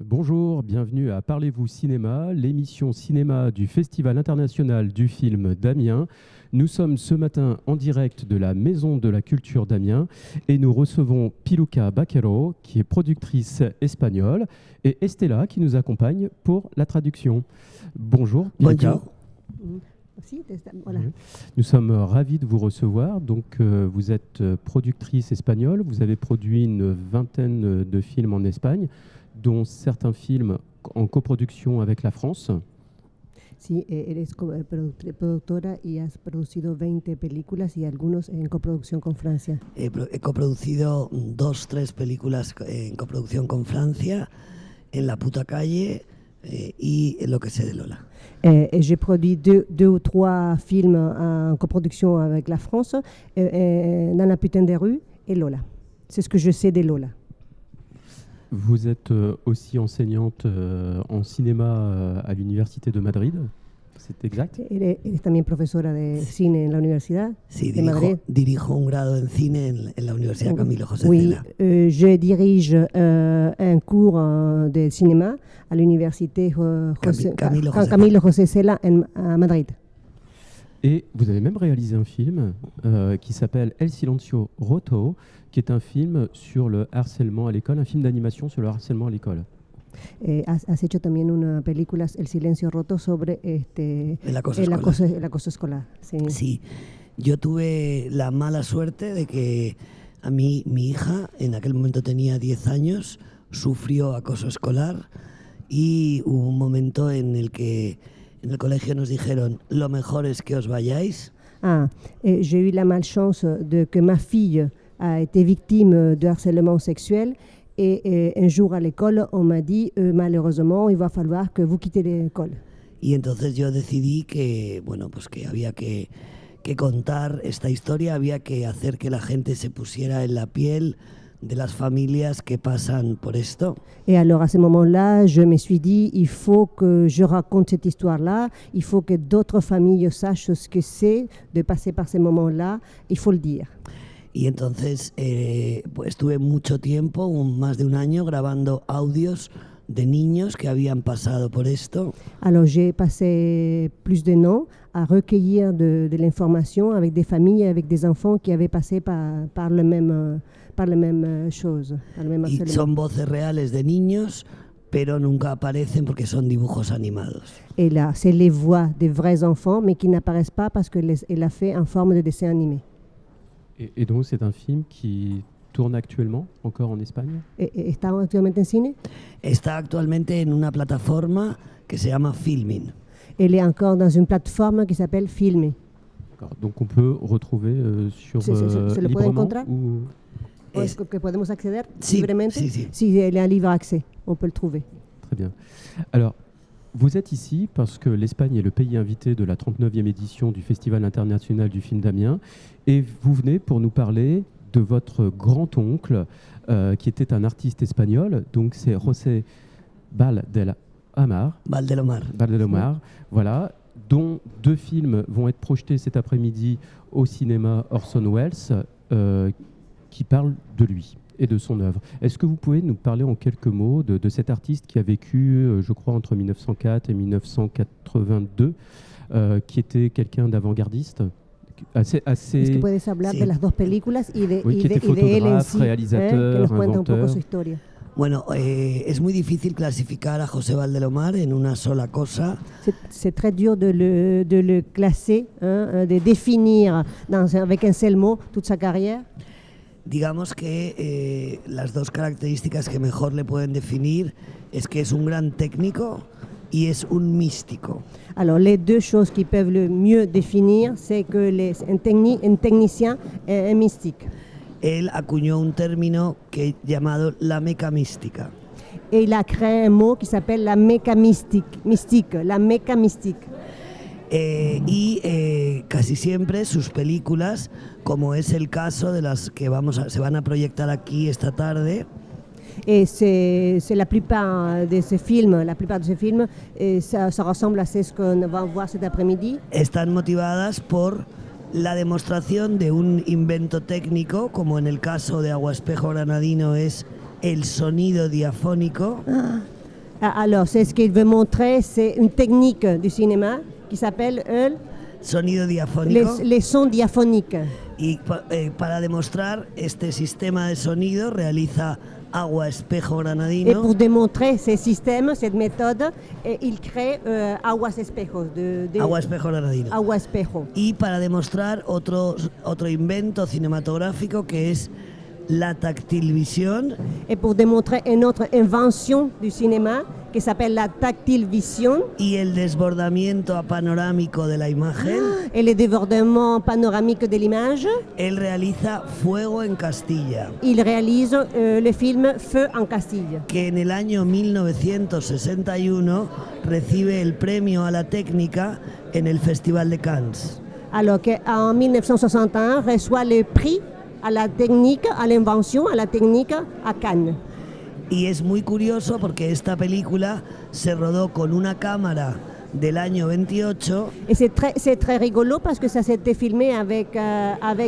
Bonjour, bienvenue à Parlez-vous cinéma, l'émission cinéma du Festival international du film d'Amiens. Nous sommes ce matin en direct de la Maison de la Culture d'Amiens et nous recevons Piluca Baquero, qui est productrice espagnole, et Estella, qui nous accompagne pour la traduction. Bonjour, Piluca. Bonjour. Voilà. Nous sommes ravis de vous recevoir. Donc, vous êtes productrice espagnole, vous avez produit une vingtaine de films en Espagne, dont certains films en coproduction avec la France. Sí, eres productora y has producido 20 películas y algunos en coproducción con Francia. He coproducido 2-3 películas en coproducción con Francia, En la puta calle y En lo que sé de Lola. J'ai produit deux ou trois films en coproduction avec la France, Dans la putain des rues et Lola. C'est ce que je sais de Lola. Vous êtes aussi enseignante en cinéma à l'Université de Madrid, c'est exact? Eres también profesora de cine en la Universidad de Madrid. Dirijo un grado en cine en la Universidad Camilo José Oui, Cela. je dirige un cours de cinéma à l'Université Camilo José Cela à Madrid. Et vous avez même réalisé un film qui s'appelle El Silencio Roto, qui est un film sur le harcèlement à l'école, un film d'animation sur le harcèlement à l'école. Has hecho también una película, El Silencio Roto, sobre el acoso escolar. Sí. Sí, yo tuve la mala suerte de que a mí, mi hija, en aquel momento tenía 10 años, sufrió acoso escolar y hubo un momento en el que en el colegio nos dijeron, lo mejor es que os vayáis. J'ai eu la malchance de que ma fille a été victime de harcèlement sexuel et un jour à l'école, on m'a dit, malheureusement, il va falloir que vous quittez l'école. Y entonces yo decidí que, bueno, pues que había que contar esta historia, había que hacer que la gente se pusiera en la piel de las familias que pasan por esto. Et alors à ce moment-là, je me suis dit, il faut que je raconte cette histoire-là, il faut que d'autres familles sachent ce que c'est de passer par ces moments-là, il faut le dire. Y entonces pues estuve mucho tiempo, más de un año, grabando audios de niños que habían pasado por esto. Alors j'ai passé plus d'un an à recueillir de l'information avec des familles, avec des enfants qui avaient passé par le même chose, par le même harcèlement. Y son voces reales de niños, pero nunca aparecen porque son dibujos animados. Et là, c'est les voix des vrais enfants, mais qui n'apparaissent pas parce qu'elle a fait en forme de dessin animé. Et donc c'est un film qui tourne actuellement encore en Espagne? ¿Está actualmente en cine? Está actualmente en una plataforma que se llama Filmin. Elle est encore dans une plateforme qui s'appelle Filmin. Donc on peut retrouver sur se le puede encontrar ou... Est-ce que podemos acceder sí, libremente? Sí. Si elle est en libre accès, on peut le trouver. Très bien. Alors, vous êtes ici parce que l'Espagne est le pays invité de la 39e édition du Festival international du film d'Amiens et vous venez pour nous parler de votre grand-oncle qui était un artiste espagnol, donc c'est José Valdelomar, voilà, dont 2 films vont être projetés cet après-midi au cinéma Orson Welles qui parlent de lui et de son œuvre. Est-ce que vous pouvez nous parler en quelques mots de cet artiste qui a vécu, je crois, entre 1904 et 1982, qui était quelqu'un d'avant-gardiste assez Est-ce que puedes hablar de las dos películas y de, oui, y qui de, était y de él en photographe, sí, réalisateur, que nos cuenta un poco inventeur. su historia? Bueno, es muy difícil clasificar a José Valdelomar en una sola cosa. C'est très dur de le classer, de définir avec un seul mot toute sa carrière. Digamos que las dos características que mejor le pueden definir es que es un gran técnico y es un místico. Alors, les deux choses qui peuvent le mieux définir, c'est que un technicien est un mystique. Él acuñó un término llamado la meca mística. Et il a créé un mot qui s'appelle la méca mystique, la méca mystique. y casi siempre sus películas, como es el caso de las que se van a proyectar aquí esta tarde. Et c'est la plupart de ces films, ça ressemble à ce qu'on va voir cet après-midi. Están motivadas por la demostración de un invento técnico, como en el caso de Agua Espejo Granadino es el sonido diafónico. Alors, c'est ce qu'il veut montrer, c'est une technique du cinéma qui s'appelle Sonido diafónico. les sons diaphoniques. Y para demostrar este sistema de sonido realiza Agua Espejo Et Granadino. pour démontrer ces systèmes, cette méthode, il crée Aguas Espejos. Agua Espejo Granadino. Agua Espejo. Y para demostrar otro invento cinematográfico que es la tactilvisión. Et pour démontrer une autre invention du cinéma qui s'appelle la tactile vision Y el desbordamiento panorámico de la imagen. et le débordement panoramique de l'image, Él realiza Fuego en Castilla, il réalise le film Feu en Castille, que en el año 1961 recibe el premio a la técnica en el Festival de Cannes. alors qu'en 1961 reçoit le prix à la technique, à l'invention, à la technique à Cannes. Y es muy curioso porque esta película se rodó con una cámara del año 28 Et c'est très rigolo parce que ça s'était filmé avec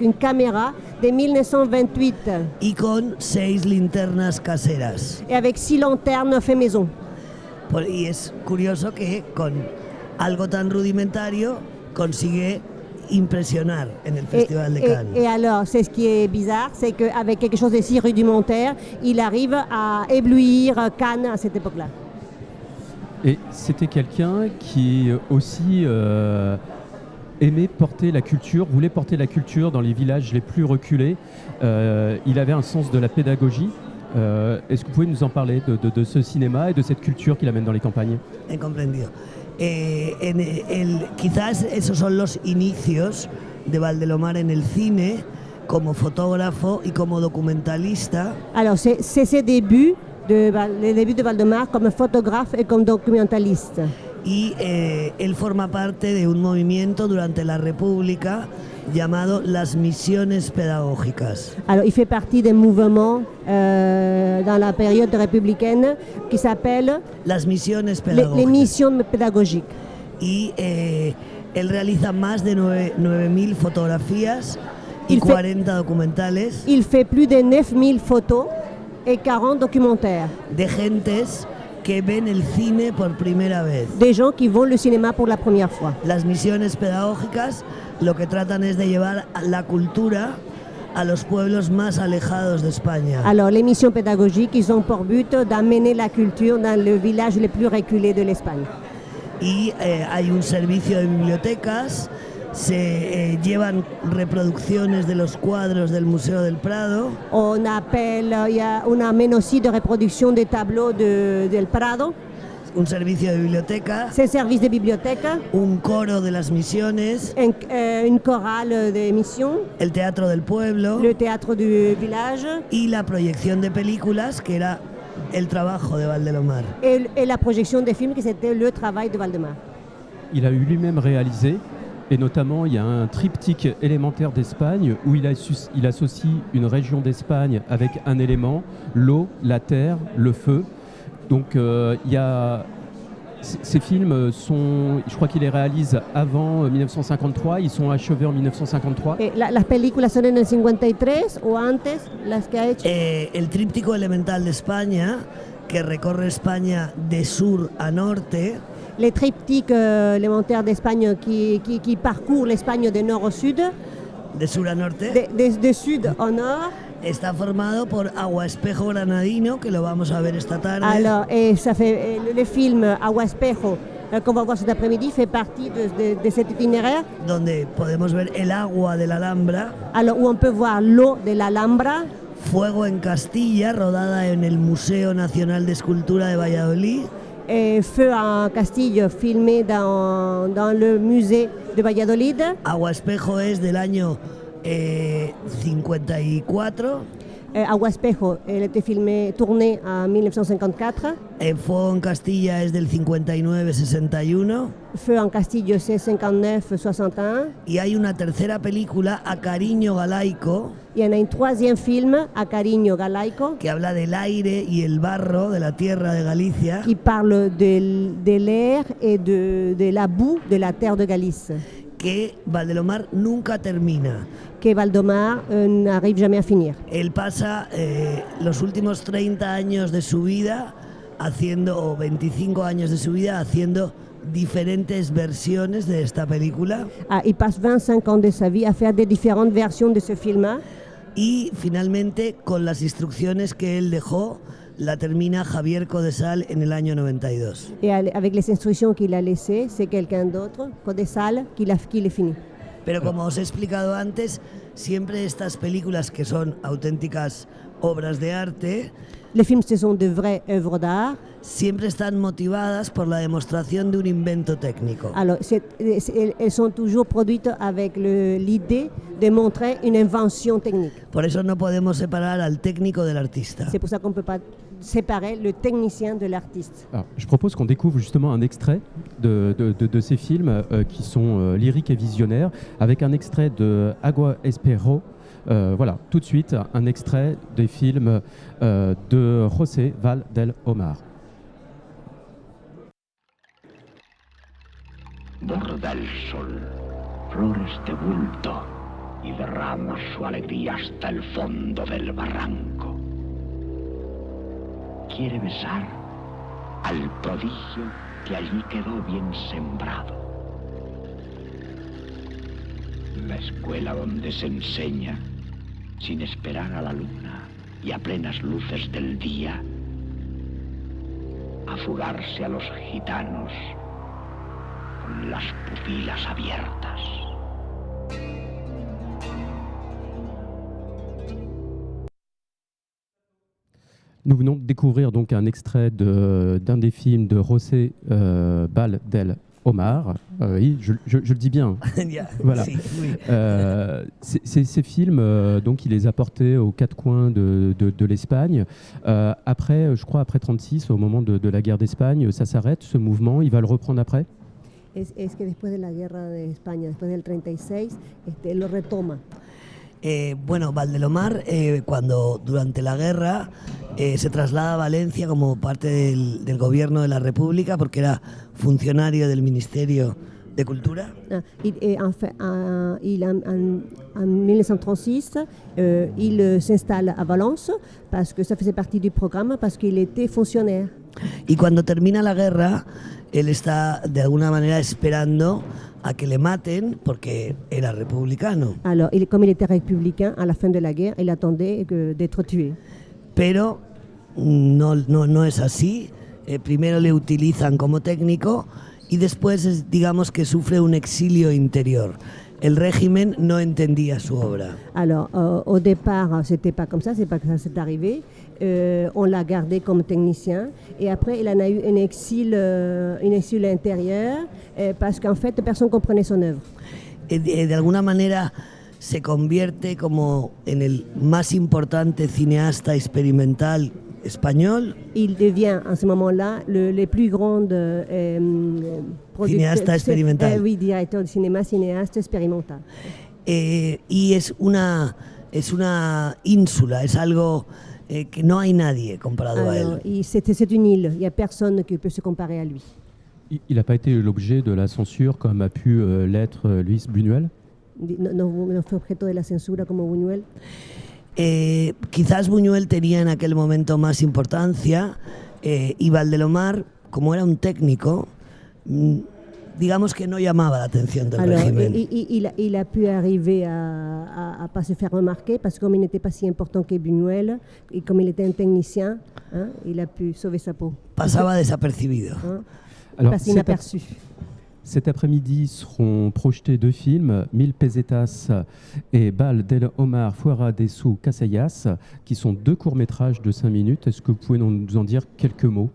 une caméra de 1928 y con 6 linternas caseras. et avec 6 lanternes fait maison. Y es curioso que con algo tan rudimentario consigue impresionar en el Festival de Cannes. Et alors, c'est ce qui est bizarre, c'est qu'avec quelque chose de si rudimentaire, il arrive à éblouir Cannes à cette époque-là. Et c'était quelqu'un qui aussi aimait porter la culture, voulait porter la culture dans les villages les plus reculés. Il avait un sens de la pédagogie. Est-ce que vous pouvez nous en parler de ce cinéma et de cette culture qu'il amène dans les campagnes? He comprendido. Quizás esos son los inicios de Valdelomar en el cine como fotógrafo y como documentalista. Alors, c'est ses débuts, les débuts de Valdemar comme photographe et comme documentaliste. Y él forma parte de un movimiento durante la República llamado las misiones pedagógicas. Alors, il fait partie d'un mouvement dans la période républicaine qui s'appelle Las misiones les pedagógicas. missions pédagogiques. Y él realiza más de 9.000 fotografías y Il fait- 40 documentales Il fait plus de 9000 photos et 40 documentaires. de gentes que ven el cine por primera vez. Des gens qui vont au cinéma pour la première fois. Las misiones pedagógicas lo que tratan es de llevar la cultura a los pueblos más alejados de España. Alors, les missions pédagogiques, ils ont pour but d'amener la culture dans le village le plus reculé de l'Espagne. Y hay un servicio de bibliotecas, se llevan reproducciones de los cuadros del Museo del Prado, On amène aussi de reproduction des tableaux del Prado. un servicio de biblioteca, C'est un service de bibliothèque, un coro de las misiones, une chorale de mission, el teatro del pueblo le théâtre du village y la proyección de películas, que era el trabajo de Valdelomar. et la projection des films, qui c'était le travail de Valdemar. Il a eu lui-même réalisé, et notamment il y a un triptyque élémentaire d'Espagne où il associe une région d'Espagne avec un élément, l'eau, la terre, le feu. Donc il y a ces films sont, je crois qu'il les réalise avant 1953, ils sont achevés en 1953. Las películas son en el 53 o antes, las que ha hecho. El tríptico elemental de España, que recorre España de sur a norte, Les triptyques élémentaires d'Espagne qui parcourent l'Espagne de nord au sud, de sur a norte, de sud au nord. está formado por Agua Espejo Granadino, que lo vamos a ver esta tarde. Alors, et ça fait le film Agua Espejo qu'on va voir cet après-midi fait partie de cet itinéraire. Donde podemos ver el agua de la Alhambra, Alors, où on peut voir l'eau de la Alhambra, Fuego en Castilla, rodada en el Museo Nacional de Escultura de Valladolid, et Feu en Castille, filmé dans le musée de Valladolid. Agua Espejo es del año 54, Agua Espejo, elle était tournée en 1954. Fuego en Castilla es del 59-61. Feu en Castillo, c'est 59-61. Y hay una tercera película, A Cariño Galaico, Il y en a un troisième film, A Cariño Galaico, que habla del aire y el barro de la tierra de Galicia, qui parle de l'air et de la boue de la terre de Galice, que Valdelomar nunca termina. que Valdemar n'arrive jamais à finir. Él pasa los últimos 30 años de su vida haciendo, o 25 años de su vida haciendo diferentes versiones de esta película. Il passe 25 ans de sa vie à faire des différentes versions de ce film. Y finalmente, con las instrucciones que él dejó, la termina Javier Codesal en el año 92. Et avec les instructions qu'il a laissées, c'est quelqu'un d'autre, Codesal, qui les finit. Pero como os he explicado antes, siempre estas películas que son auténticas obras de arte, Les films, ce sont de vraies œuvres d'art. siempre están motivadas por la demostración de un invento técnico. Alors, elles sont toujours produites avec l'idée de montrer une invention technique. Por eso no podemos separar al técnico del artista. C'est pour ça qu'on ne peut pas séparer le technicien de l'artiste. Alors, je propose qu'on découvre justement un extrait de ces films qui sont lyriques et visionnaires, avec un extrait de Agua Espejo. Voilà, tout de suite, un extrait des films de José Valdelomar. Borda el sol, flores de bulto, y derrama su alegría hasta el fondo del barranco. Quiere besar al prodigio que allí quedó bien sembrado. La escuela donde se enseña, sin esperar a la luna y a plenas luces del día, a fugarse a los gitanos con las pupilas abiertas. Nous venons de découvrir donc un extrait d'un des films de José Valdelomar. Oui, je le dis bien. Voilà. Sí, oui. Ces films, donc, il les a portés aux quatre coins de l'Espagne. Après, je crois, après 1936, au moment de la guerre d'Espagne, ça s'arrête, ce mouvement. Il va le reprendre après? Es que después de la guerra de España, después del 36, lo retoma. Bueno, Valdelomar, cuando durante la guerra se traslada a Valencia como parte del gobierno de la República, porque era funcionario del Ministerio de Cultura. En 1936, il s'installe à Valence parce que ça faisait partie du programme, parce qu'il était fonctionnaire. Y cuando termina la guerra, él está de alguna manera esperando a que le maten porque era republicano. Alors, comme il était républicain, à la fin de la guerre, il attendait d'être tué. Pero no es así. Primero le utilizan como técnico y después digamos que sufre un exilio interior. El régimen no entendía su obra. Alors, au départ, c'était pas comme ça, c'est pas que ça s'est arrivé. On l'a gardé comme technicien et après, il en a eu un exil intérieur parce qu'en fait, personne ne comprenait son œuvre. De alguna manera se convierte como en el más importante cineasta experimental espagnol. Il devient en ce moment-là le plus grand cinéaste expérimental. Oui, directeur de cinéma, cinéaste expérimental. Y es una ínsula, es algo que no hay nadie comparado a él. C'est une île, il n'y a personne qui peut se comparer à lui. Il n'a pas été l'objet de la censure comme a pu l'être Luis Buñuel? No fue objeto de la censura como Buñuel. Quizás Buñuel tenía en aquel momento más importancia y Valdelomar, como era un técnico, digamos que no llamaba la atención del régimen. Il a pu arriver à pas se faire remarquer parce que comme il n'était pas si important que Buñuel et comme il était un technicien, il a pu sauver sa peau. Pasaba desapercibido. Alors, passe inaperçu. Cet après-midi seront projetés deux films, Mil Pesetas et Valdelomar Fuera de sus Casillas, qui sont deux courts-métrages de 5 minutes. Est-ce que vous pouvez nous en dire quelques mots?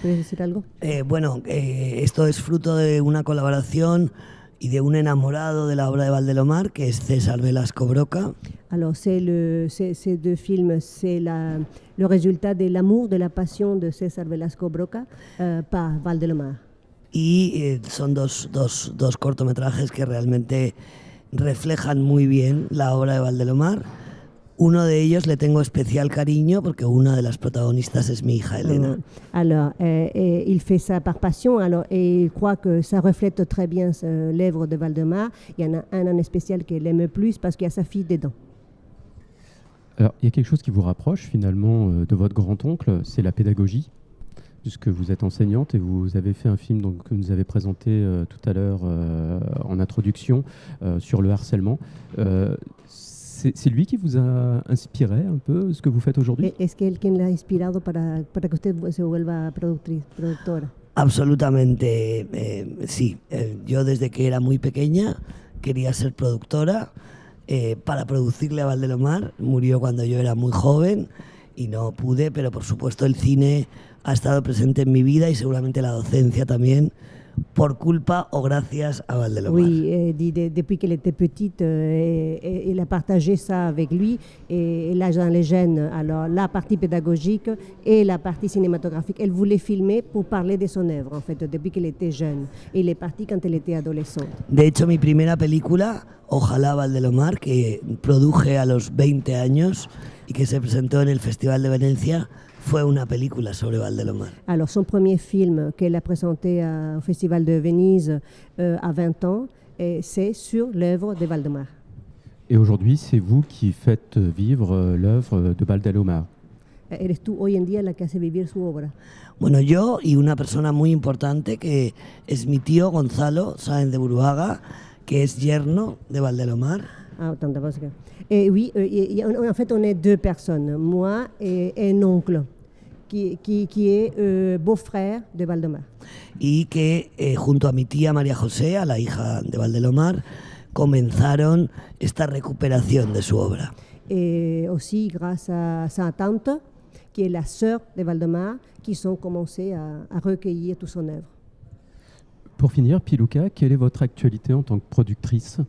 ¿Puedes decir algo? Bueno, esto es fruto de una colaboración y de un enamorado de la obra de Valdelomar, que es César Velasco Broca. Alors, ces deux films, c'est le résultat de l'amour, de la passion de César Velasco Broca par Valdelomar. Y son dos cortometrajes que realmente reflejan muy bien la obra de Valdelomar. Uno de ellos le tengo especial cariño porque una de las protagonistas es mi hija Elena. Alors, il fait ça par passion, et il croit que ça reflète très bien l'œuvre de Valdemar. Il y en a un en spécial qu'il aime plus parce qu'il y a sa fille dedans. Alors, il y a quelque chose qui vous rapproche finalement de votre grand-oncle, c'est la pédagogie, puisque vous êtes enseignante et vous avez fait un film donc, que vous avez présenté tout à l'heure en introduction sur le harcèlement. C'est lui qui vous a inspiré un peu ce que vous faites aujourd'hui? ¿Es que él quien la ha inspirado para que usted se vuelva productora? Absolutamente, sí. Yo desde que era muy pequeña quería ser productora para producirle a Valdelomar. Murió cuando yo era muy joven y no pude, pero por supuesto el cine ha estado presente en mi vida y seguramente la docencia también, por culpa o gracias a Valdelomar. Oui, depuis qu'elle était petite, elle a partagé ça avec lui, et là dans les gènes, alors la partie pédagogique et la partie cinématographique. Elle voulait filmer pour parler de son œuvre, en fait, depuis qu'elle était jeune. Et elle est partie quand elle était adolescente. De hecho, mi primera película, Ojalá Valdelomar, que produje a los 20 años y que se presentó en el Festival de Venecia, fue una película sobre Valdelomar. Alors, son premier film qu'elle a présenté au Festival de Venise à 20 ans, c'est sur l'œuvre de Valdemar. Et aujourd'hui, c'est vous qui faites vivre l'œuvre de Valdelomar. Eres tú hoy en día la que hace vivir su obra. Bueno, yo y una persona muy importante que es mi tío Gonzalo Sáenz de Buruaga, que es yerno de Valdelomar. Ah, autant d'abord que... oui, en fait, on est deux personnes, moi et un oncle, qui est beau-frère de Valdemar. Y que junto a mi tía María José, a la hija de Valdelomar, comenzaron esta recuperación de su obra. Et aussi grâce à sa tante, qui est la sœur de Valdemar, qui ont commencé à recueillir toute son œuvre. Pour finir, Piluca, quelle est votre actualité en tant que productrice?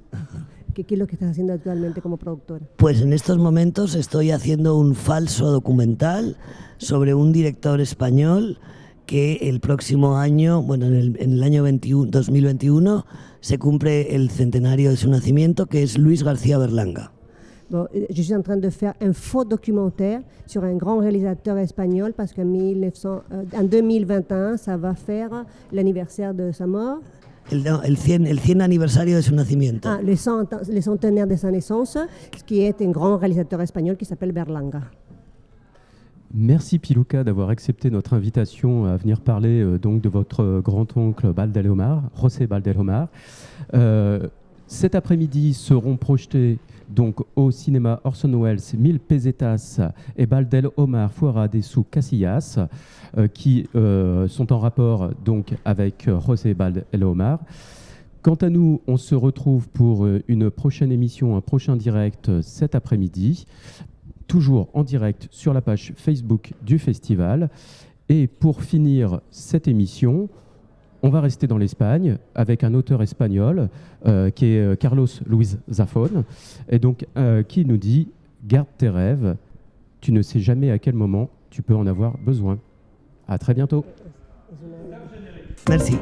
¿Qué es lo que estás haciendo actualmente como productora? Pues en estos momentos estoy haciendo un falso documental sobre un director español que el próximo año, bueno, en el año 2021, se cumple el centenario de su nacimiento, que es Luis García Berlanga. Bon, je suis en train de faire un faux documentaire sur un grand réalisateur espagnol parce qu'en 2021, ça va faire l'anniversaire de sa mort. El 100 aniversario de su nacimiento. Ah, le centenaire de sa naissance, qui est un grand réalisateur espagnol qui s'appelle Berlanga. Merci Piluca d'avoir accepté notre invitation à venir parler donc de votre grand-oncle Valdelomar, José Valdelomar. Cet après-midi seront projetés donc au cinéma Orson Welles, Mil Pesetas et Valdelomar fuera de sus casillas, qui sont en rapport donc avec José Valdelomar. Quant à nous, on se retrouve pour une prochaine émission, un prochain direct cet après-midi, toujours en direct sur la page Facebook du festival. Et pour finir cette émission, on va rester dans l'Espagne avec un auteur espagnol qui est Carlos Luis Zafón, et donc qui nous dit « Garde tes rêves, tu ne sais jamais à quel moment tu peux en avoir besoin ». À très bientôt. Merci.